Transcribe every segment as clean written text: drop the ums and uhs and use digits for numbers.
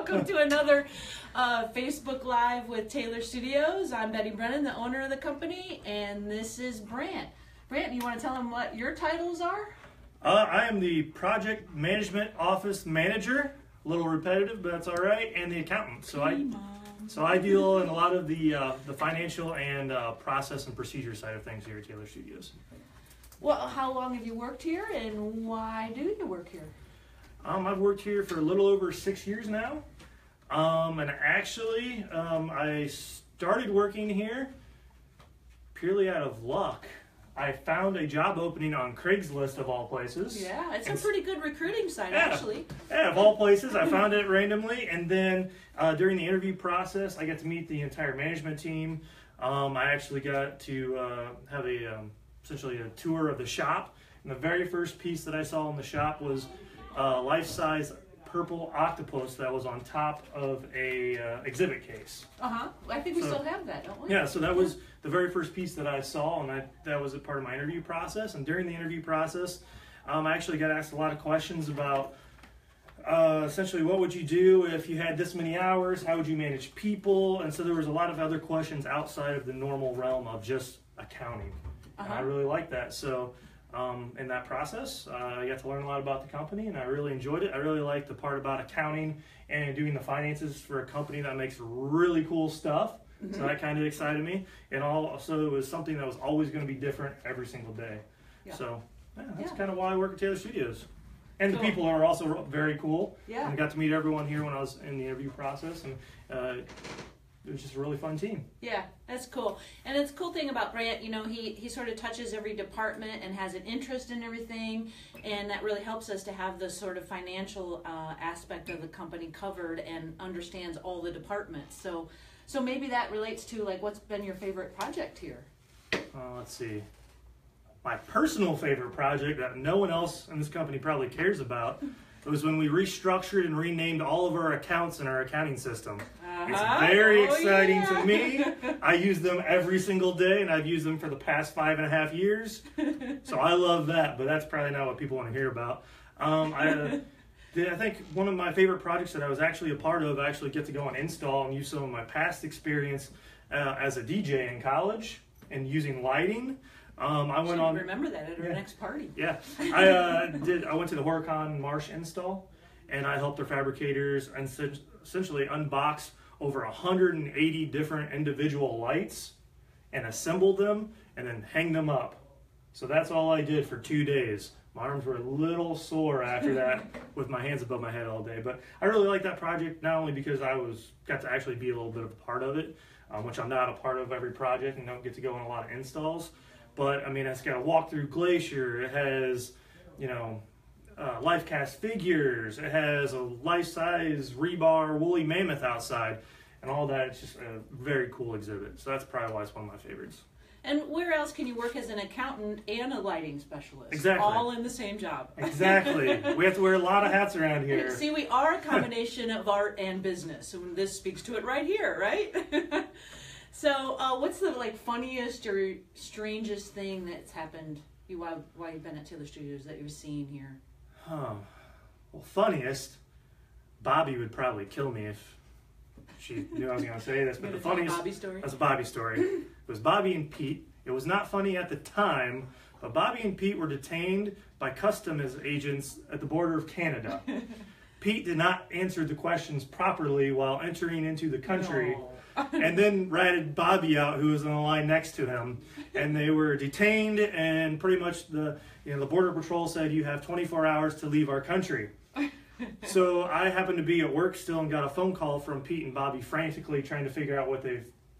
Welcome to another Facebook Live with Taylor Studios. I'm Betty Brennan, the owner of the company, and this is Brant. Brant, you want to tell them what your titles are? I am the Project Management Office Manager. A little repetitive, but that's all right, and the accountant. So I deal in a lot of the financial and process and procedure side of things here at Taylor Studios. Well, how long have you worked here, and why do you work here? I've worked here for a little over 6 years now, and actually I started working here purely out of luck. I found a job opening on Craigslist of all places. Yeah, it's a pretty good recruiting site, actually. Yeah, of all places. I found it randomly, and then during the interview process, I got to meet the entire management team. I actually got to have essentially a tour of the shop, and the very first piece that I saw in the shop was a life-size purple octopus that was on top of a exhibit case. I think we still have that, don't we? Yeah, so that was the very first piece that I saw, and that was a part of my interview process. And during the interview process, I actually got asked a lot of questions about essentially what would you do if you had this many hours, how would you manage people, and so there was a lot of other questions outside of the normal realm of just accounting. And I really liked that. So in that process, I got to learn a lot about the company, and I really enjoyed it. I really liked the part about accounting and doing the finances for a company that makes really cool stuff. So that kind of excited me. And also it was something that was always going to be different every single day. Yeah. So that's kind of why I work at Taylor Studios. And the people are also very cool. Yeah. And I got to meet everyone here when I was in the interview process, and it was just a really fun team. Yeah, that's cool. And it's a cool thing about Brant, you know, he sort of touches every department and has an interest in everything, and that really helps us to have the sort of financial aspect of the company covered and understands all the departments. So maybe that relates to, like, what's been your favorite project here? Let's see. My personal favorite project that no one else in this company probably cares about was when we restructured and renamed all of our accounts in our accounting system. It's very exciting to me. I use them every single day, and I've used them for the past 5.5 years. So I love that, but that's probably not what people want to hear about. I think one of my favorite projects that I was actually a part of, I actually get to go and install and use some of my past experience as a DJ in college and using lighting. I went on. Remember that at our next party. Yeah, I went to the Horicon Marsh install, and I helped their fabricators and essentially unbox over 180 different individual lights and assemble them and then hang them up. So that's all I did for 2 days. My arms were a little sore after that with my hands above my head all day. But I really liked that project, not only because I got to actually be a little bit of a part of it, which I'm not a part of every project and don't get to go on a lot of installs. But I mean, it's got a walk-through glacier. It has, you know, life cast figures. It has a life-size rebar woolly mammoth outside, and all that. It's just a very cool exhibit. So that's probably why it's one of my favorites. And where else can you work as an accountant and a lighting specialist? Exactly. All in the same job. Exactly. We have to wear a lot of hats around here. See, we are a combination of art and business, and this speaks to it right here, right? So, what's the funniest or strangest thing that's happened while you've been at Taylor Studios that you've seen here? Well, funniest, Bobby would probably kill me if she knew I was going to say this. But the funniest, Bobby story? That's a Bobby story. It was Bobby and Pete. It was not funny at the time, but Bobby and Pete were detained by customs agents at the border of Canada. Pete did not answer the questions properly while entering into the country. No. And then ratted Bobby out, who was on the line next to him, and they were detained. And pretty much the border patrol said, "You have 24 hours to leave our country." So I happened to be at work still and got a phone call from Pete and Bobby, frantically trying to figure out what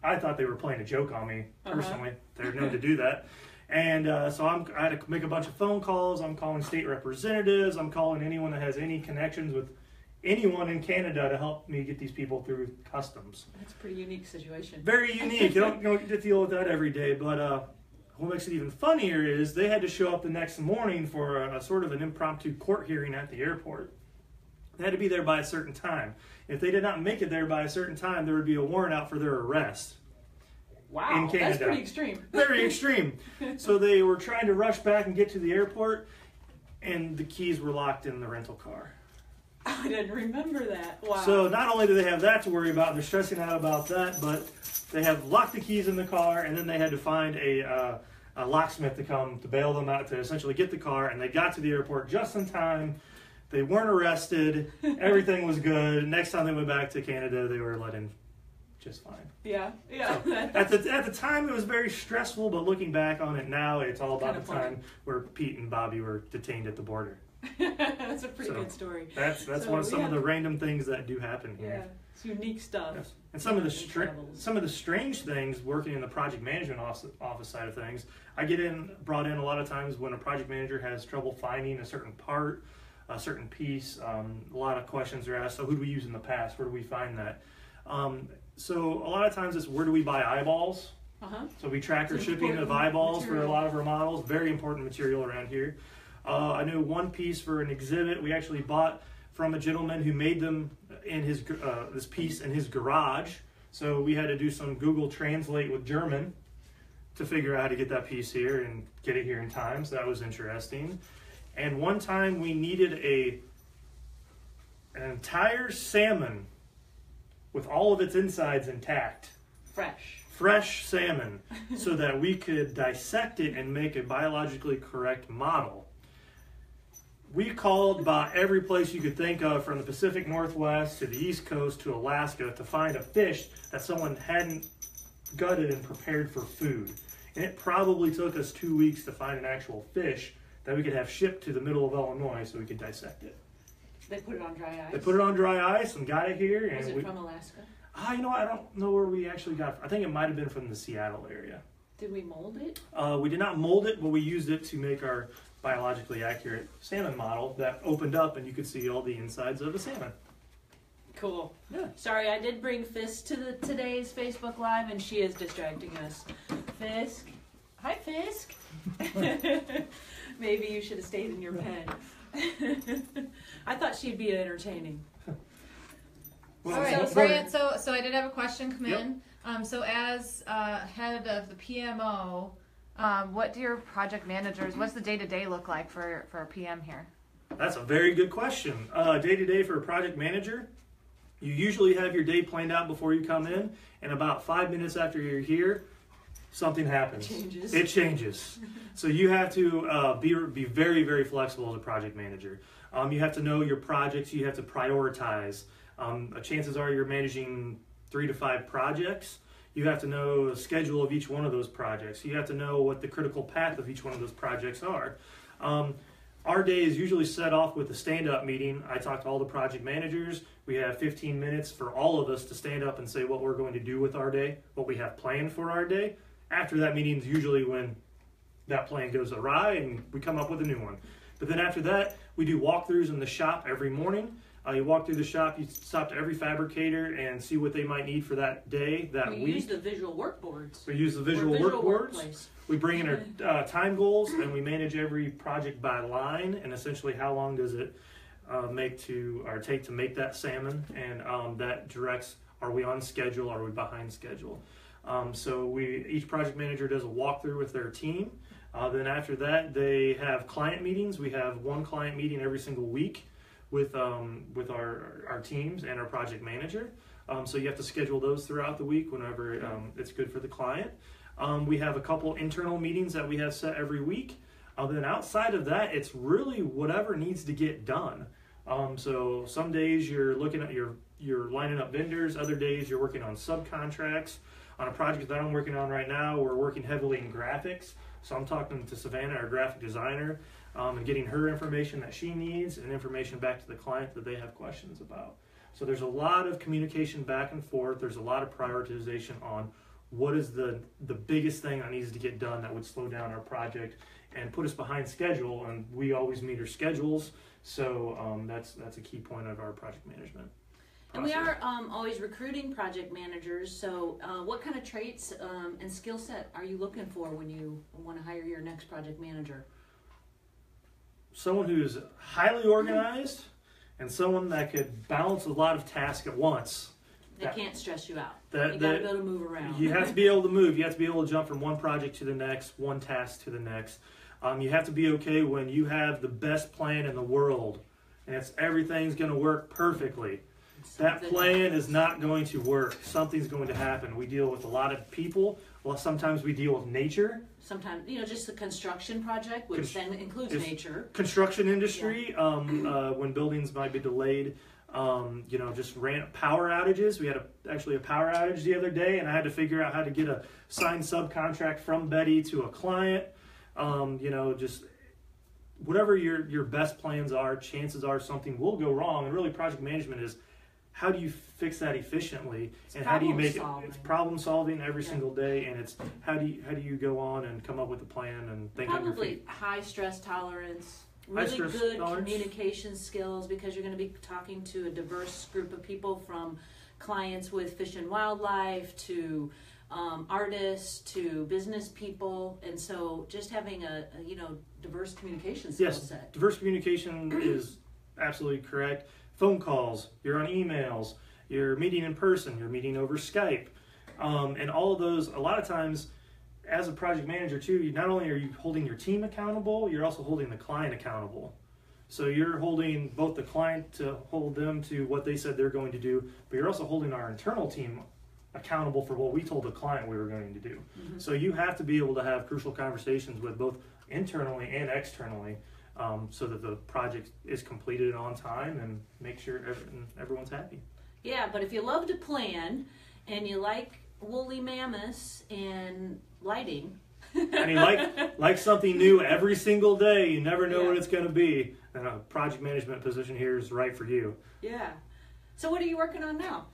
I thought they were playing a joke on me personally. They're known to do that. And so I had to make a bunch of phone calls. I'm calling state representatives. I'm calling anyone that has any connections with anyone in Canada to help me get these people through customs. That's a pretty unique situation. Very unique. You don't get to deal with that every day. But what makes it even funnier is they had to show up the next morning for a sort of an impromptu court hearing at the airport. They had to be there by a certain time. If they did not make it there by a certain time, there would be a warrant out for their arrest. Wow, in Canada. That's pretty extreme. Very extreme. So they were trying to rush back and get to the airport, and the keys were locked in the rental car. I didn't remember that. Wow. So not only do they have that to worry about, they're stressing out about that, but they have locked the keys in the car, and then they had to find a locksmith to come to bail them out to essentially get the car, and they got to the airport just in time. They weren't arrested. Everything was good. Next time they went back to Canada, they were let in just fine. Yeah. So at the time, it was very stressful, but looking back on it now, it's all about the time where Pete and Bobby were detained at the border. That's a pretty good story. That's one of some of the random things that do happen here. Yeah, it's unique stuff. Yes. And some of the strange things working in the project management office side of things, I get brought in a lot of times when a project manager has trouble finding a certain part, a certain piece. A lot of questions are asked. So who do we use in the past? Where do we find that? So a lot of times it's where do we buy eyeballs? So we track our shipping of eyeballs for a lot of our models. Very important material around here. I knew one piece for an exhibit we actually bought from a gentleman who made them in his this piece in his garage. So we had to do some Google Translate with German to figure out how to get that piece here and get it here in time. So that was interesting. And one time we needed an entire salmon with all of its insides intact. Fresh salmon, so that we could dissect it and make a biologically correct model. We called about every place you could think of, from the Pacific Northwest to the East Coast to Alaska, to find a fish that someone hadn't gutted and prepared for food. And it probably took us 2 weeks to find an actual fish that we could have shipped to the middle of Illinois so we could dissect it. They put it on dry ice? They put it on dry ice and got it here. And was it from Alaska? You know what? I don't know where we actually got it. I think it might have been from the Seattle area. Did we mold it? We did not mold it, but we used it to make our biologically accurate salmon model that opened up and you could see all the insides of the salmon. Cool. Yeah. Sorry, I did bring Fisk to today's Facebook Live, and she is distracting us. Fisk. Hi, Fisk. Maybe you should have stayed in your pen. I thought she'd be entertaining. All right, Brant, so I did have a question come in. So as head of the PMO, what do your project managers, what's the day-to-day look like for a PM here? That's a very good question. Day-to-day for a project manager, you usually have your day planned out before you come in, and about 5 minutes after you're here, something happens. It changes. So you have to be very, very flexible as a project manager. You have to know your projects. You have to prioritize. Chances are you're managing 3 to 5 projects. You have to know the schedule of each one of those projects. You have to know what the critical path of each one of those projects are. Our day is usually set off with a stand-up meeting. I talk to all the project managers. We have 15 minutes for all of us to stand up and say what we're going to do with our day, what we have planned for our day. After that meeting is usually when that plan goes awry and we come up with a new one. But then after that, we do walkthroughs in the shop every morning. You walk through the shop, you stop to every fabricator and see what they might need for that day, that week. We use the visual workboards. We use the visual workboards. We bring in our time goals, and we manage every project by line, and essentially how long does it take to make that salmon, and that directs, are we on schedule, are we behind schedule. So each project manager does a walkthrough with their team. Then after that, they have client meetings. We have one client meeting every single week with our teams and our project manager. So you have to schedule those throughout the week whenever it's good for the client. We have a couple internal meetings that we have set every week. Then outside of that, it's really whatever needs to get done. So some days you're looking at you're lining up vendors. Other days you're working on subcontracts. On a project that I'm working on right now, we're working heavily in graphics. So I'm talking to Savannah, our graphic designer, and getting her information that she needs and information back to the client that they have questions about. So there's a lot of communication back and forth. There's a lot of prioritization on what is the biggest thing that needs to get done that would slow down our project and put us behind schedule. And we always meet our schedules. So that's a key point of our project management process. And we are always recruiting project managers. So what kind of traits and skill set are you looking for when you want to hire your next project manager? Someone who's highly organized and someone that could balance a lot of tasks at once. They can't stress you out. You got to be able to move around. You have to be able to move. You have to be able to jump from one project to the next, one task to the next. You have to be okay when you have the best plan in the world and everything's going to work perfectly. That plan is not going to work. Something's going to happen. We deal with a lot of people. Well, sometimes we deal with nature. Sometimes, just the construction project, which then includes nature. Construction industry, when buildings might be delayed, just ran power outages. We had actually a power outage the other day, and I had to figure out how to get a signed subcontract from Betty to a client. Just whatever your best plans are, chances are something will go wrong. And really, project management is, how do you fix that efficiently, and how do you make it? It's problem solving every single day, and it's how do you go on and come up with a plan and think on your feet. High stress tolerance, really good communication skills, because you're going to be talking to a diverse group of people, from clients with fish and wildlife to artists to business people, and so just having a diverse communication skill set. Yes, diverse communication is absolutely correct. Phone calls, you're on emails, you're meeting in person, you're meeting over Skype, and all of those. A lot of times, as a project manager too, not only are you holding your team accountable, you're also holding the client accountable. So you're holding both the client to hold them to what they said they're going to do, but you're also holding our internal team accountable for what we told the client we were going to do. Mm-hmm. So you have to be able to have crucial conversations with both internally and externally, so that the project is completed on time and make sure everyone's happy. Yeah, but if you love to plan and you like woolly mammoths and lighting, and you like something new every single day, you never know what it's going to be, then a project management position here is right for you. Yeah. So what are you working on now?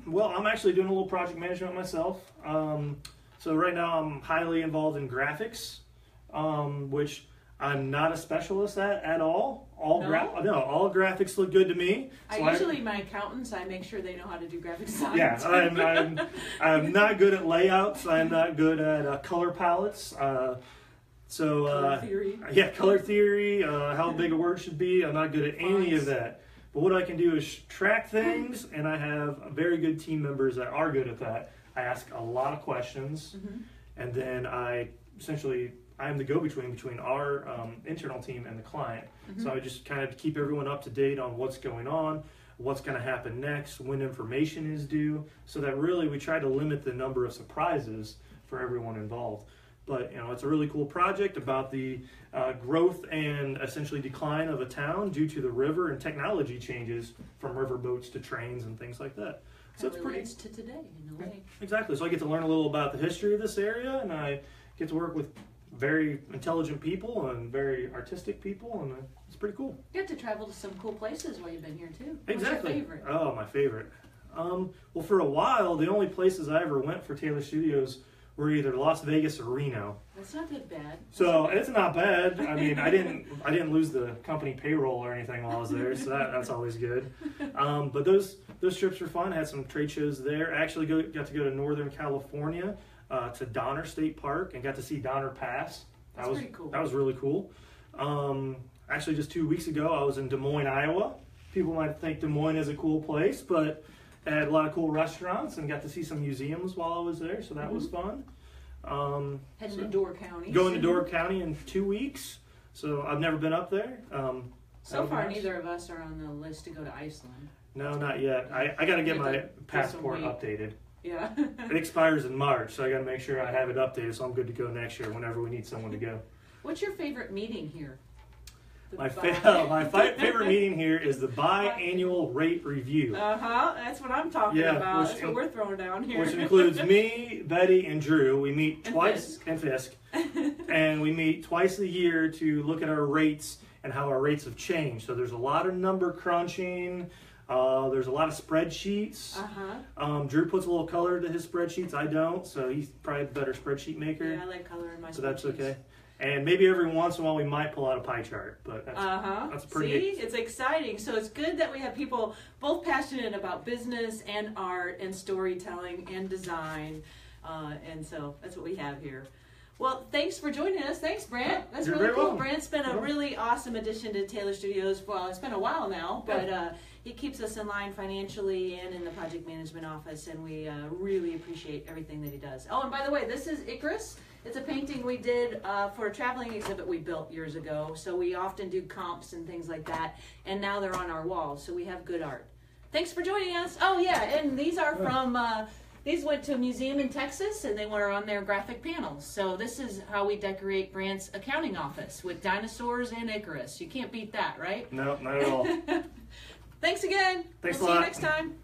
Well, I'm actually doing a little project management myself. So right now I'm highly involved in graphics, which I'm not a specialist at all. All graphics look good to me. So my accountants, I make sure they know how to do graphic design. Yeah, I'm not good at layouts. I'm not good at color palettes. Color theory. Yeah, color theory. How big a word should be. I'm not good at any of that. But what I can do is track things, and I have very good team members that are good at that. I ask a lot of questions, and then I'm the go-between between our internal team and the client. So I just kind of keep everyone up to date on what's going on, what's going to happen next, when information is due, so that really we try to limit the number of surprises for everyone involved. But it's a really cool project about the growth and essentially decline of a town due to the river and technology changes from river boats to trains and things like that. So it's pretty to today in a way. Exactly. So I get to learn a little about the history of this area, and I get to work with very intelligent people and very artistic people, and it's pretty cool. You got to travel to some cool places while you've been here too. Exactly. What's your favorite? Oh, my favorite. Well, for a while, the only places I ever went for Taylor Studios were either Las Vegas or Reno. That's not that bad. It's not bad. I mean, I didn't lose the company payroll or anything while I was there, so that's always good. But those trips were fun. I had some trade shows there. I actually got to go to Northern California, to Donner State Park, and got to see Donner Pass. That's pretty cool. That was really cool. Actually, just 2 weeks ago, I was in Des Moines, Iowa. People might think Des Moines is a cool place, but it had a lot of cool restaurants, and got to see some museums while I was there, so that was fun. Heading to Door County. Going to Door County in 2 weeks, so I've never been up there. So far, neither of us are on the list to go to Iceland. No, not yet. I got to get my passport updated. Yeah. It expires in March, so I got to make sure I have it updated, so I'm good to go next year whenever we need someone to go. What's your favorite meeting here? My favorite meeting here is the biannual rate review. That's what I'm talking about. That's what we're throwing down here. Which includes me, Betty, and Drew. We meet twice, and Fisk, and we meet twice a year to look at our rates and how our rates have changed. So there's a lot of number crunching. There's a lot of spreadsheets. Drew puts a little color to his spreadsheets. I don't, so he's probably a better spreadsheet maker. Yeah, I like color in my spreadsheets. So that's okay. And maybe every once in a while we might pull out a pie chart, but that's pretty. See, it's exciting. So it's good that we have people both passionate about business and art and storytelling and design, and so that's what we have here. Well, thanks for joining us. Thanks, Brant. That's really cool. Brant's been a really awesome addition to Taylor Studios. Well, it's been a while now, but he keeps us in line financially and in the project management office, and we really appreciate everything that he does. Oh, and by the way, this is Icarus. It's a painting we did for a traveling exhibit we built years ago. So we often do comps and things like that, and now they're on our walls, so we have good art. Thanks for joining us. Oh yeah, and these are from, these went to a museum in Texas, and they were on their graphic panels. So this is how we decorate Brant's accounting office, with dinosaurs and Icarus. You can't beat that, right? No, not at all. Thanks again. Thanks We'll a see lot. you next time.